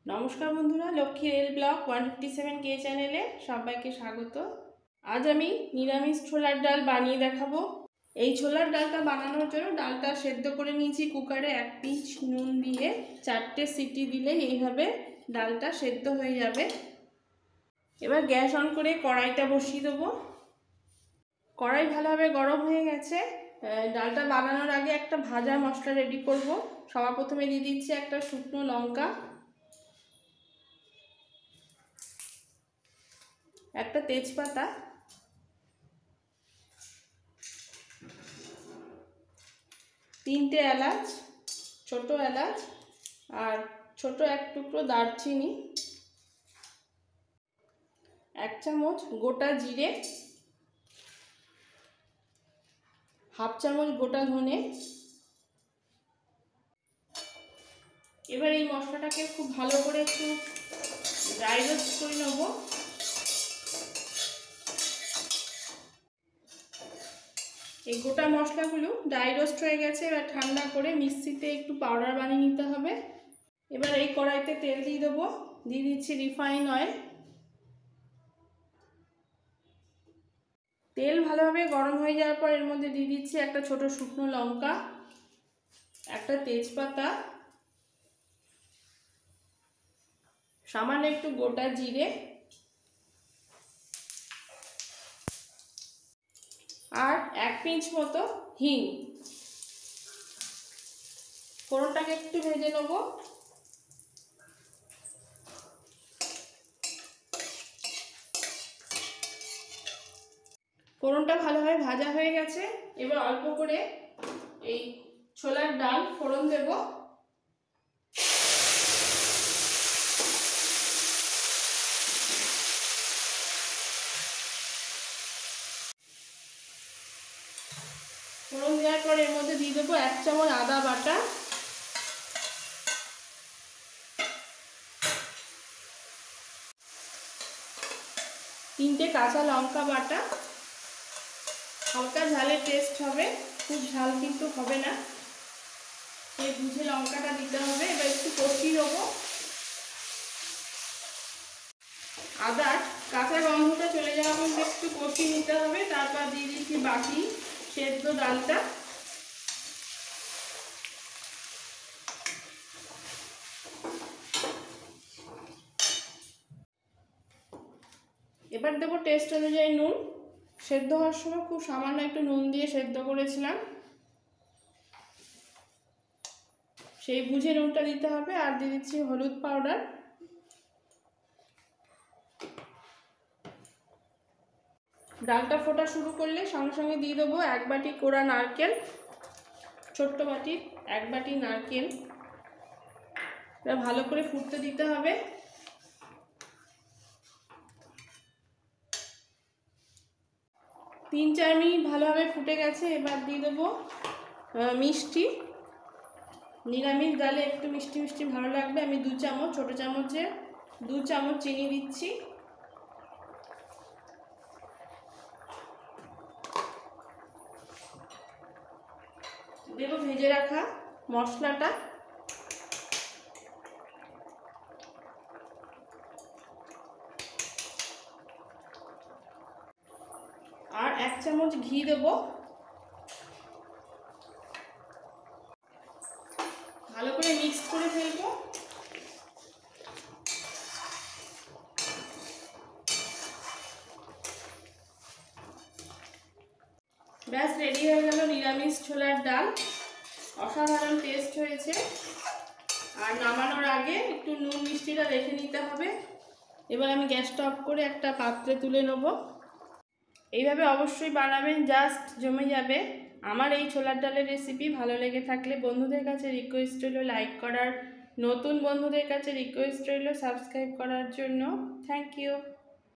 নমস্কার বন্ধুরা, Lakshmi rail blog 157K চ্যানেলে সবাইকে স্বাগত। আজ আমি নিরামিষ ছোলার ডাল বানিয়ে দেখাবো। এই ছোলার ডালটা বানানোর জন্য ডালটা সেদ্ধ করে নিয়েছি কুকারে। 1 পিঞ্চ নুন দিয়ে 4টে সিটি দিলে এইভাবে ডালটা সেদ্ধ হয়ে যাবে। এবার গ্যাস অন করে কড়াইটা বসিয়ে দেবো। কড়াই ভালোভাবে গরম হয়ে গেছে। ডালটা বানানোর আগে একটা ভাজা মশলা রেডি করব। সবার প্রথমে দিয়ে দিচ্ছি একটা শুকনো লঙ্কা, একটা তেজপাতা, তিনটে এলাচ, ছোট এলাচ, আর ছোট এক টুকরো দারচিনি, 1 চামচ গোটা জিরে, 1/2 চামচ গোটা ধনে। এবার এই মশলাটাকে খুব ভালো করে একটু ড্রাই রোস্ট করে নেব। এই গোটা মশলাগুলো ড্রাই রোস্ট হয়ে গেছে। এবার ঠান্ডা করে মিক্সিতে একটু পাউডার বানিয়ে নিতে হবে। এবার এই কড়াইতে তেল দিয়ে দেবো। দিয়ে দিচ্ছি রিফাইন অয়েল। তেল ভালোভাবে গরম হয়ে যাওয়ার পর এর মধ্যে দিয়ে দিচ্ছি একটা ছোট শুকনো লঙ্কা, একটা তেজপাতা, সামান্য একটু গোটা জিরে, আর 1 পিঞ্চ মতো হিং। ফোড়নটাকে একটু ভেজে নেব। ফোড়নটা ভালোভাবে ভাজা হয়ে গেছে। এবার অল্প করে এই ছোলার ডাল ফোড়ন দেব। ফোড়ন দেওয়ার পর এর মধ্যে দিয়ে দেবো 1 চামচ আদা বাটা, 3টে কাঁচা লঙ্কা বাটা। হালকা ঝালের টেস্ট হবে, খুব ঝাল কিন্তু হবে না, সেই বুঝে লঙ্কাটা দিতে হবে। এবার একটু কষিয়ে নেবো। আদার কাঁচা গন্ধটা চলে যাওয়া পর্যন্ত একটু কষিয়ে নিতে হবে। তারপর দিয়ে দিচ্ছি বাকি সেদ্ধ ডালটা। এবার দেবো টেস্ট অনুযায়ী নুন। সেদ্ধ হওয়ার সময় খুব সামান্য একটু নুন দিয়ে সেদ্ধ করেছিলাম, সেই বুঝে নুনটা দিতে হবে। আর দিয়ে দিচ্ছি হলুদ পাউডার। ডালটা ফোটা শুরু করলে সঙ্গে সঙ্গে দিয়ে দেবো 1 বাটি কোড়া নারকেল, ছোট্ট বাটির 1 বাটি নারকেল। এটা ভালো করে ফুটতে দিতে হবে। 3-4 মিনিট ভালোভাবে ফুটে গেছে। এবার দিয়ে দেবো মিষ্টি। নিরামিষ ডালে একটু মিষ্টি মিষ্টি ভালো লাগবে। আমি 2 চামচ, ছোটো চামচে 2 চামচ চিনি দিচ্ছি। দেবো ভেজে রাখা মশলাটা। আর 1 চামচ ঘি দেবো। ভালো করে মিক্স করে ফেলবো। ব্যাস রেডি হয়ে গেল নিরামিষ ছোলার ডাল। অসাধারণ টেস্ট হয়েছে। আর নামানোর আগে একটু নুন মিষ্টিটা দেখে নিতে হবে। এবার আমি গ্যাসটা অফ করে একটা পাত্রে তুলে নেব। এইভাবে অবশ্যই বানাবেন, জাস্ট জমে যাবে। আমার এই ছোলার ডালের রেসিপি ভালো লেগে থাকলে বন্ধুদের কাছে রিকোয়েস্ট রইল লাইক করার, নতুন বন্ধুদের কাছে রিকোয়েস্ট রইল সাবস্ক্রাইব করার জন্য। Thank you.